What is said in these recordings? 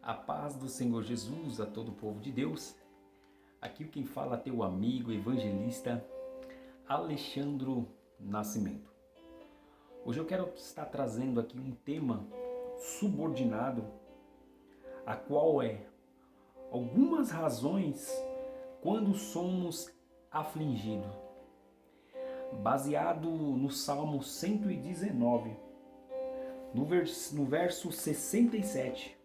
A paz do Senhor Jesus a todo o povo de Deus. Aqui quem fala é teu amigo evangelista Alexandro Nascimento. Hoje eu quero estar trazendo aqui um tema subordinado, a qual é algumas razões quando somos afligidos. Baseado no Salmo 119, no verso 67.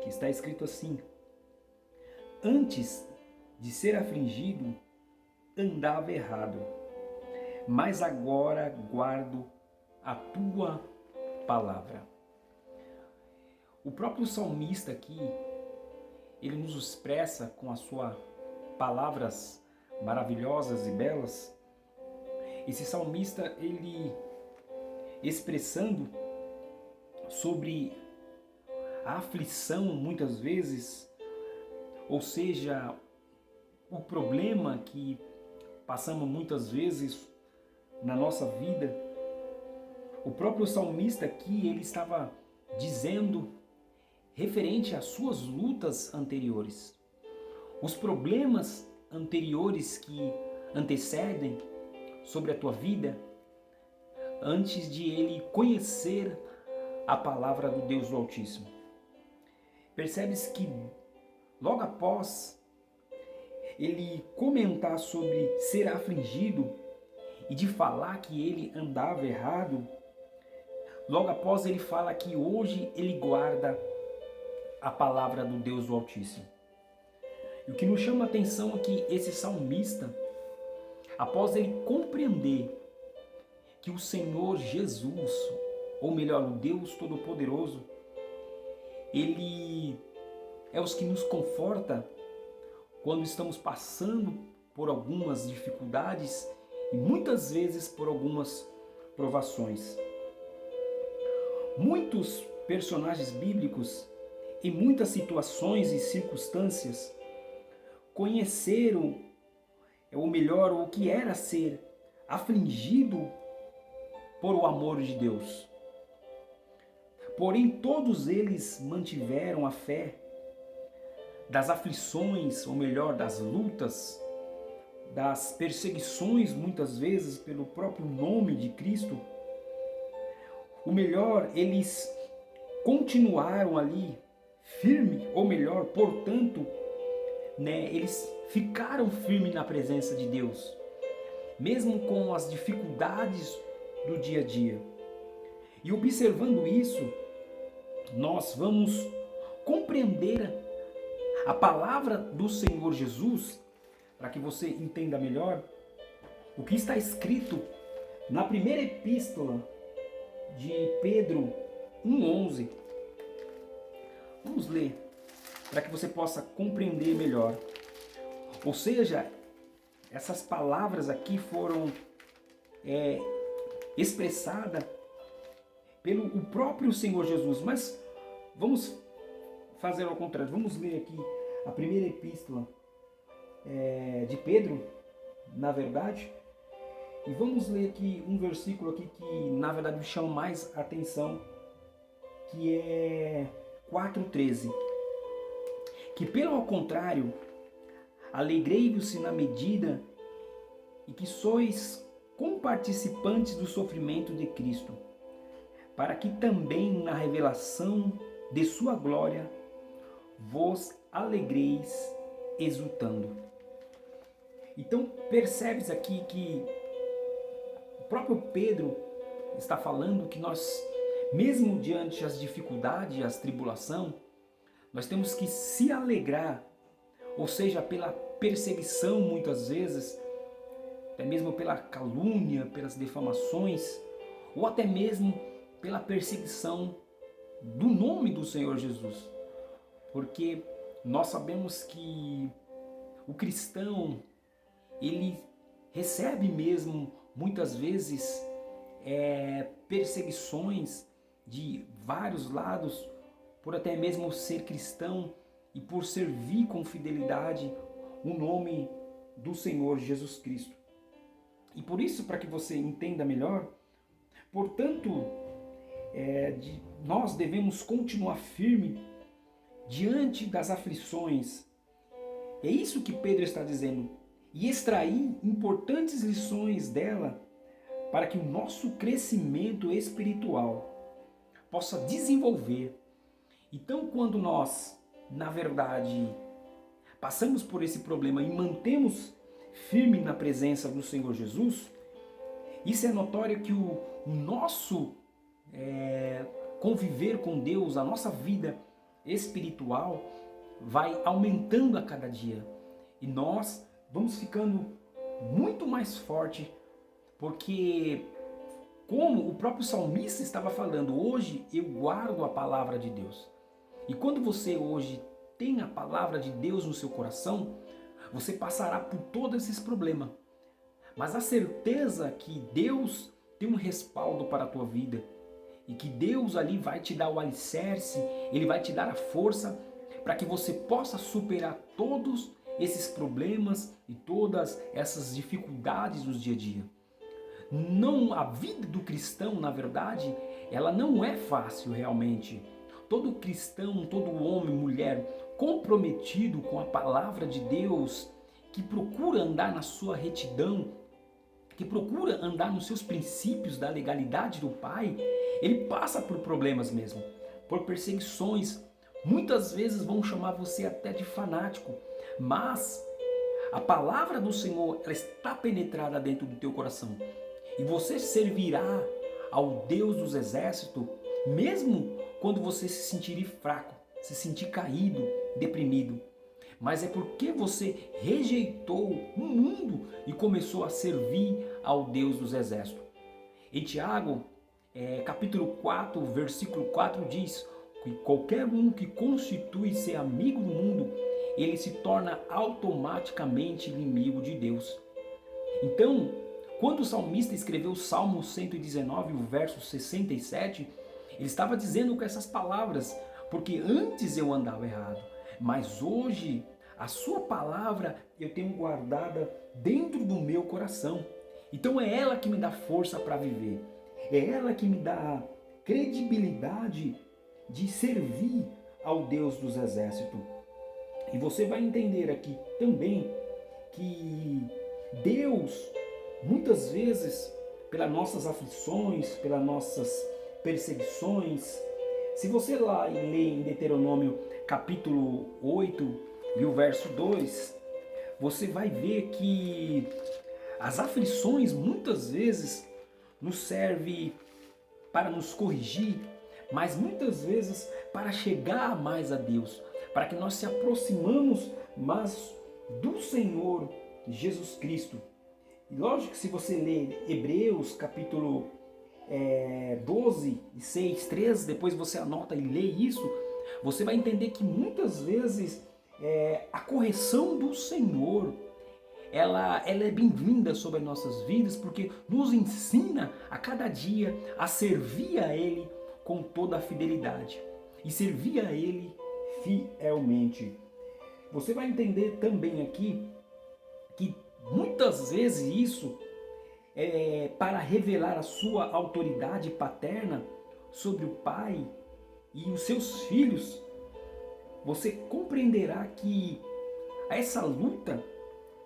Que está escrito assim: antes de ser afligido, andava errado, mas agora guardo a tua palavra. O próprio salmista aqui, ele nos expressa com as suas palavras maravilhosas e belas. Esse salmista, ele expressando sobre a aflição muitas vezes, ou seja, o problema que passamos muitas vezes na nossa vida. O próprio salmista aqui, ele estava dizendo referente às suas lutas anteriores, os problemas anteriores que antecedem sobre a tua vida, antes de ele conhecer a palavra do Deus do Altíssimo. Percebes que logo após ele comentar sobre ser afligido e de falar que ele andava errado, logo após ele fala que hoje ele guarda a palavra do Deus do Altíssimo. E o que nos chama a atenção é que esse salmista, após ele compreender que o Senhor Jesus, ou melhor, o Deus Todo-Poderoso, Ele é os que nos conforta quando estamos passando por algumas dificuldades e muitas vezes por algumas provações. Muitos personagens bíblicos, em muitas situações e circunstâncias, conheceram, ou melhor, o que era ser afligido por o amor de Deus. Porém, todos eles mantiveram a fé das aflições, ou melhor, das lutas, das perseguições, muitas vezes pelo próprio nome de Cristo. O melhor, eles continuaram ali firme, ou melhor, portanto, eles ficaram firmes na presença de Deus, mesmo com as dificuldades do dia a dia. E observando isso, nós vamos compreender a palavra do Senhor Jesus, para que você entenda melhor o que está escrito na primeira epístola de Pedro 1,11. Vamos ler, para que você possa compreender melhor. Ou seja, essas palavras aqui foram expressadas pelo o próprio Senhor Jesus, mas vamos fazer ao contrário. Vamos ler aqui a primeira epístola de Pedro, na verdade, e vamos ler aqui um versículo aqui que na verdade me chama mais atenção, que é 4,13, que pelo contrário, alegrei-vos na medida em que sois comparticipantes do sofrimento de Cristo, para que também na revelação de sua glória vos alegreis exultando. Então percebes aqui que o próprio Pedro está falando que nós, mesmo diante das dificuldades, as tribulações, nós temos que se alegrar, ou seja, pela perseguição muitas vezes, até mesmo pela calúnia, pelas difamações, ou até mesmo pela perseguição do nome do Senhor Jesus. Porque nós sabemos que o cristão, ele recebe mesmo muitas vezes perseguições de vários lados, por até mesmo ser cristão e por servir com fidelidade o nome do Senhor Jesus Cristo. E por isso, para que você entenda melhor, portanto, nós devemos continuar firme diante das aflições. É isso que Pedro está dizendo. E extrair importantes lições dela para que o nosso crescimento espiritual possa desenvolver. Então, quando nós, na verdade, passamos por esse problema e mantemos firme na presença do Senhor Jesus, isso é notório que o nosso conviver com Deus, a nossa vida espiritual vai aumentando a cada dia. E nós vamos ficando muito mais forte, porque como o próprio salmista estava falando, hoje eu guardo a palavra de Deus. E quando você hoje tem a palavra de Deus no seu coração, você passará por todos esses problemas. Mas a certeza que Deus tem um respaldo para a tua vida e que Deus ali vai te dar o alicerce, Ele vai te dar a força para que você possa superar todos esses problemas e todas essas dificuldades do dia a dia. Não, a vida do cristão, na verdade, ela não é fácil realmente. Todo cristão, todo homem, mulher comprometido com a palavra de Deus, que procura andar na sua retidão, que procura andar nos seus princípios da legalidade do Pai, ele passa por problemas mesmo, por perseguições. Muitas vezes vão chamar você até de fanático, mas a palavra do Senhor, ela está penetrada dentro do teu coração. E você servirá ao Deus dos exércitos, mesmo quando você se sentir fraco, se sentir caído, deprimido. Mas é porque você rejeitou o mundo e começou a servir ao Deus dos exércitos. Em Tiago, capítulo 4, versículo 4 diz que qualquer um que constitui ser amigo do mundo, ele se torna automaticamente inimigo de Deus. Então, quando o salmista escreveu o Salmo 119, o verso 67, ele estava dizendo com essas palavras, porque antes eu andava errado, mas hoje a sua palavra eu tenho guardada dentro do meu coração. Então é ela que me dá força para viver, é ela que me dá credibilidade de servir ao Deus dos exércitos. E você vai entender aqui também que Deus, muitas vezes, pelas nossas aflições, pelas nossas perseguições, se você lá lê em Deuteronômio capítulo 8 e o verso 2, você vai ver que as aflições muitas vezes nos servem para nos corrigir, mas muitas vezes para chegar mais a Deus, para que nós se aproximamos mais do Senhor Jesus Cristo. E lógico que se você ler Hebreus capítulo 12, 6, 13, depois você anota e lê isso, você vai entender que muitas vezes a correção do Senhor, ela é bem-vinda sobre as nossas vidas, porque nos ensina a cada dia a servir a Ele com toda a fidelidade e servir a Ele fielmente. Você vai entender também aqui que muitas vezes isso é para revelar a sua autoridade paterna sobre o Pai e os seus filhos. Você compreenderá que essa luta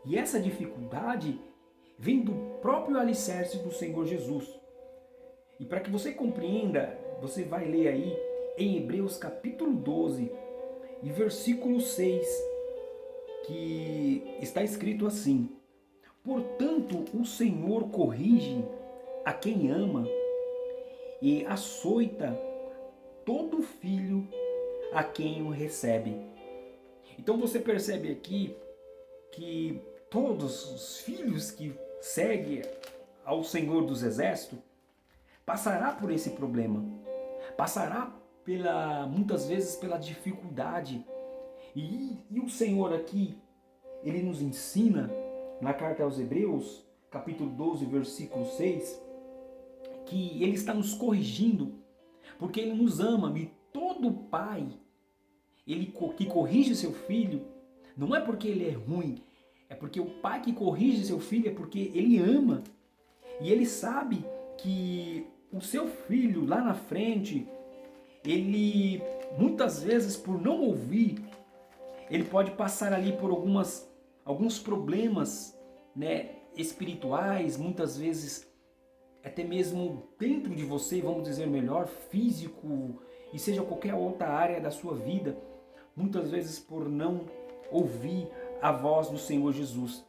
e essa dificuldade vem do próprio alicerce do Senhor Jesus. E para que você compreenda, você vai ler aí em Hebreus capítulo 12 e versículo 6, que está escrito assim: portanto, o Senhor corrige a quem ama e açoita todo filho a quem o recebe. Então você percebe aqui que todos os filhos que seguem ao Senhor dos Exércitos passará por esse problema, passará muitas vezes pela dificuldade. E o Senhor aqui, Ele nos ensina na carta aos Hebreus, capítulo 12, versículo 6, que Ele está nos corrigindo, porque Ele nos ama. E todo pai, ele que corrige seu filho, não é porque ele é ruim, é porque o pai que corrige seu filho é porque ele ama. E ele sabe que o seu filho lá na frente, ele muitas vezes por não ouvir, ele pode passar ali por alguns problemas, né, espirituais, muitas vezes até mesmo dentro de você, vamos dizer melhor, físico, e seja qualquer outra área da sua vida, muitas vezes por não ouvir a voz do Senhor Jesus.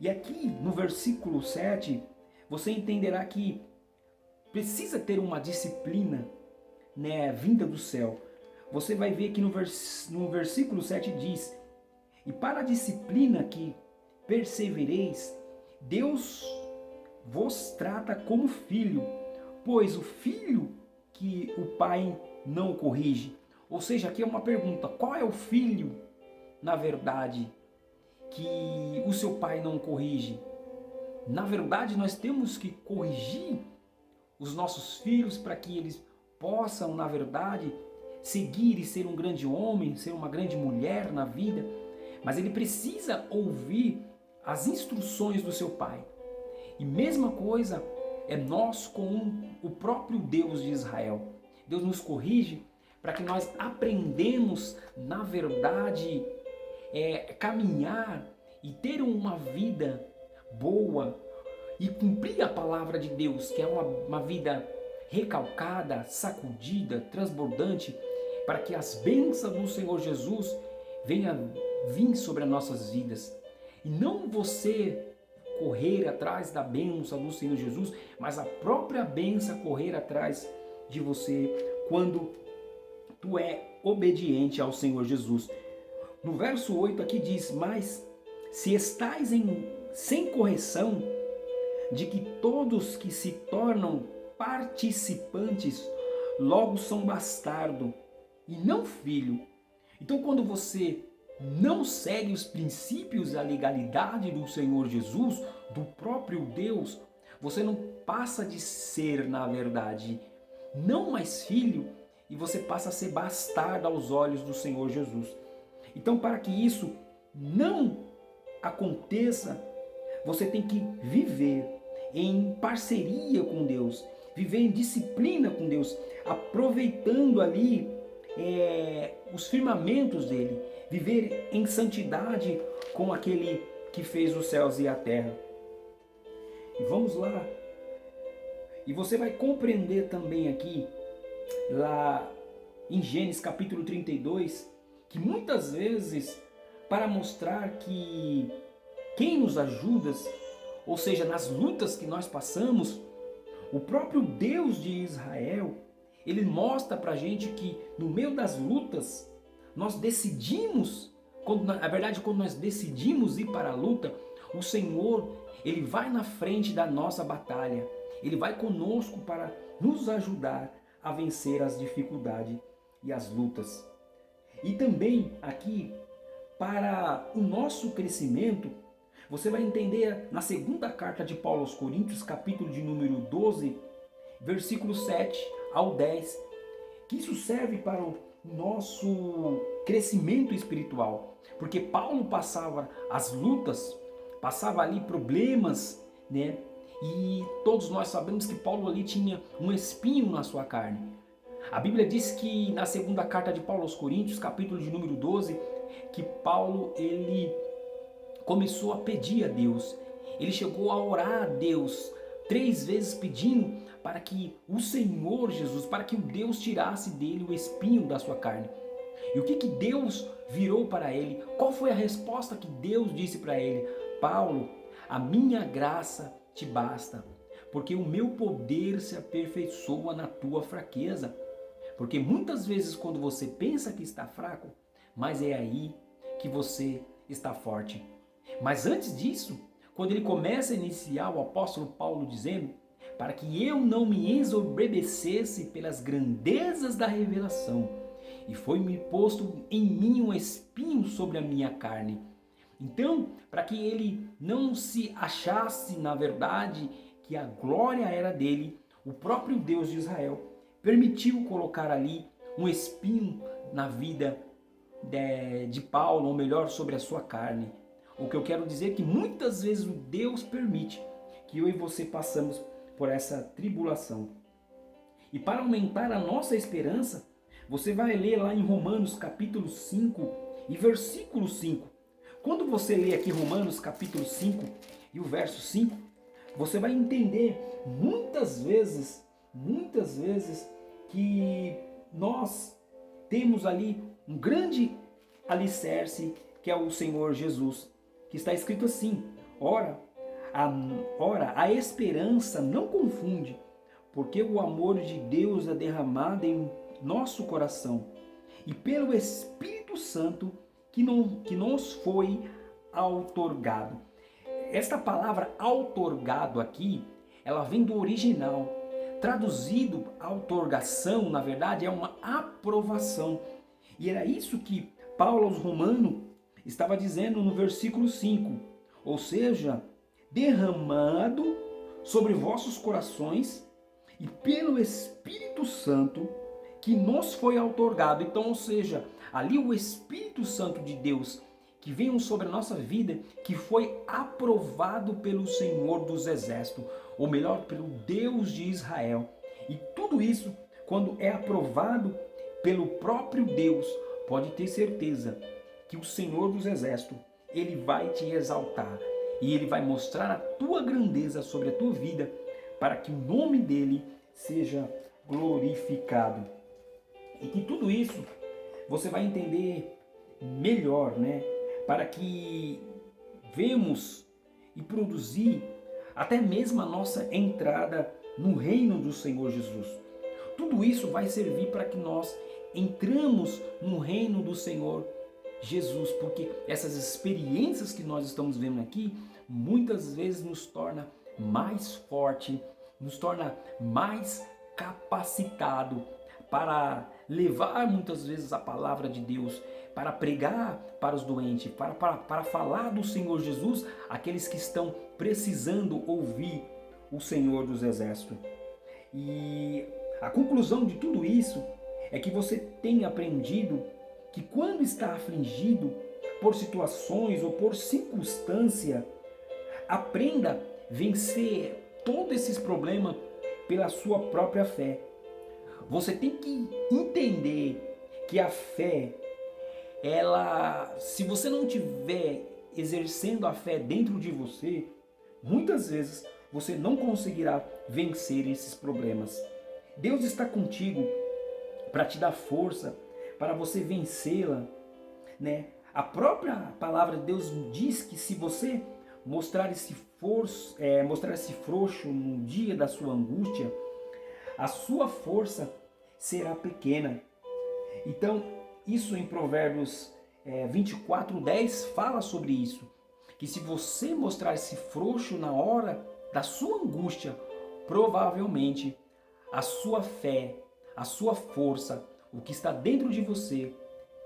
E aqui no versículo 7, você entenderá que precisa ter uma disciplina, né, vinda do céu. Você vai ver que no versículo 7 diz: e para a disciplina que persevereis, Deus vos trata como filho, pois o filho que o pai não corrige. Ou seja, aqui é uma pergunta: qual é o filho, na verdade, que o seu pai não corrige? Na verdade, nós temos que corrigir os nossos filhos para que eles possam, na verdade, seguir e ser um grande homem, ser uma grande mulher na vida. Mas ele precisa ouvir as instruções do seu pai. E mesma coisa é nós com o próprio Deus de Israel. Deus nos corrige para que nós aprendamos, na verdade, caminhar e ter uma vida boa e cumprir a palavra de Deus, que é uma vida recalcada, sacudida, transbordante, para que as bênçãos do Senhor Jesus venham vir sobre as nossas vidas. E não você correr atrás da bênção do Senhor Jesus, mas a própria bênção correr atrás de você quando tu é obediente ao Senhor Jesus. No verso 8 aqui diz: mas se estais sem correção, de que todos que se tornam participantes logo são bastardo e não filho. Então, quando você não segue os princípios da legalidade do Senhor Jesus, do próprio Deus, você não passa de ser, na verdade, não mais filho, e você passa a ser bastardo aos olhos do Senhor Jesus. Então, para que isso não aconteça, você tem que viver em parceria com Deus, viver em disciplina com Deus, aproveitando ali os firmamentos dele, viver em santidade com aquele que fez os céus e a terra. E vamos lá. E você vai compreender também aqui, lá em Gênesis capítulo 32, que muitas vezes, para mostrar que quem nos ajuda, ou seja, nas lutas que nós passamos, o próprio Deus de Israel, ele mostra pra gente que no meio das lutas, nós decidimos, na verdade, quando nós decidimos ir para a luta, o Senhor, ele vai na frente da nossa batalha. Ele vai conosco para nos ajudar a vencer as dificuldades e as lutas. E também aqui, para o nosso crescimento, você vai entender na segunda carta de Paulo aos Coríntios, capítulo de número 12, versículo 7 ao 10, que isso serve para o nosso crescimento espiritual. Porque Paulo passava as lutas, passava ali problemas, né? E todos nós sabemos que Paulo ali tinha um espinho na sua carne. A Bíblia diz que na segunda carta de Paulo aos Coríntios, capítulo de número 12, que Paulo ele começou a pedir a Deus. Ele chegou a orar a Deus 3 vezes pedindo para que o Senhor Jesus, para que o Deus tirasse dele o espinho da sua carne. E o que Deus virou para ele? Qual foi a resposta que Deus disse para ele? Paulo, a minha graça te basta, porque o meu poder se aperfeiçoa na tua fraqueza. Porque muitas vezes quando você pensa que está fraco, mas é aí que você está forte. Mas antes disso, quando ele começa a iniciar o apóstolo Paulo dizendo, para que eu não me ensoberbecesse pelas grandezas da revelação, e foi-me posto em mim um espinho sobre a minha carne. Então, para que ele não se achasse, na verdade, que a glória era dele, o próprio Deus de Israel permitiu colocar ali um espinho na vida de Paulo, ou melhor, sobre a sua carne. O que eu quero dizer é que muitas vezes o Deus permite que eu e você passamos por essa tribulação. E para aumentar a nossa esperança, Você vai ler lá em Romanos capítulo 5 e versículo 5. Quando você lê aqui Romanos capítulo 5 e o verso 5, você vai entender muitas vezes que nós temos ali um grande alicerce que é o Senhor Jesus, que está escrito assim: ora, a esperança não confunde, porque o amor de Deus é derramado em nosso coração e pelo Espírito Santo que nos foi outorgado. Esta palavra outorgado aqui, ela vem do original. Traduzido, a outorgação, na verdade, é uma aprovação. E era isso que Paulo aos Romanos estava dizendo no versículo 5. Ou seja, derramado sobre vossos corações e pelo Espírito Santo que nos foi outorgado. Então, ou seja, ali o Espírito Santo de Deus que veio sobre a nossa vida, que foi aprovado pelo Senhor dos Exércitos, ou melhor, pelo Deus de Israel. E tudo isso, quando é aprovado pelo próprio Deus, pode ter certeza que o Senhor dos Exércitos, ele vai te exaltar e ele vai mostrar a tua grandeza sobre a tua vida, para que o nome dele seja glorificado. E que tudo isso você vai entender melhor, né? Para que vemos e produzir até mesmo a nossa entrada no reino do Senhor Jesus. Tudo isso vai servir para que nós entramos no reino do Senhor Jesus, porque essas experiências que nós estamos vendo aqui, muitas vezes nos torna mais forte, nos torna mais capacitado para levar muitas vezes a palavra de Deus, para pregar para os doentes, para falar do Senhor Jesus, aqueles que estão precisando ouvir o Senhor dos Exércitos. E a conclusão de tudo isso é que você tem aprendido que quando está afligido por situações ou por circunstância, aprenda a vencer todos esses problemas pela sua própria fé. Você tem que entender que a fé, se você não estiver exercendo a fé dentro de você, muitas vezes você não conseguirá vencer esses problemas. Deus está contigo para te dar força, para você vencê-la, né? A própria palavra de Deus diz que se você mostrar esse frouxo no dia da sua angústia, a sua força será pequena. Então, isso em Provérbios 24:10 fala sobre isso. Que se você mostrar esse frouxo na hora da sua angústia, provavelmente a sua fé, a sua força, o que está dentro de você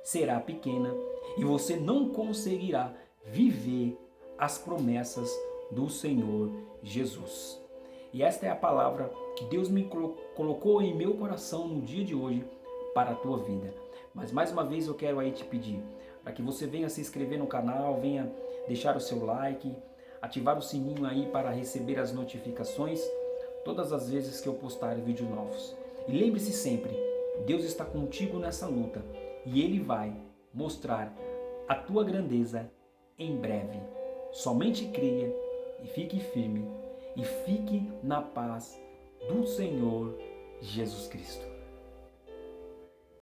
será pequena e você não conseguirá viver as promessas do Senhor Jesus. E esta é a palavra que Deus me colocou em meu coração no dia de hoje para a tua vida. Mas mais uma vez eu quero aí te pedir para que você venha se inscrever no canal, venha deixar o seu like, ativar o sininho aí para receber as notificações todas as vezes que eu postar vídeos novos. E lembre-se sempre, Deus está contigo nessa luta e Ele vai mostrar a tua grandeza em breve. Somente creia e fique firme e fique na paz do Senhor Jesus Cristo.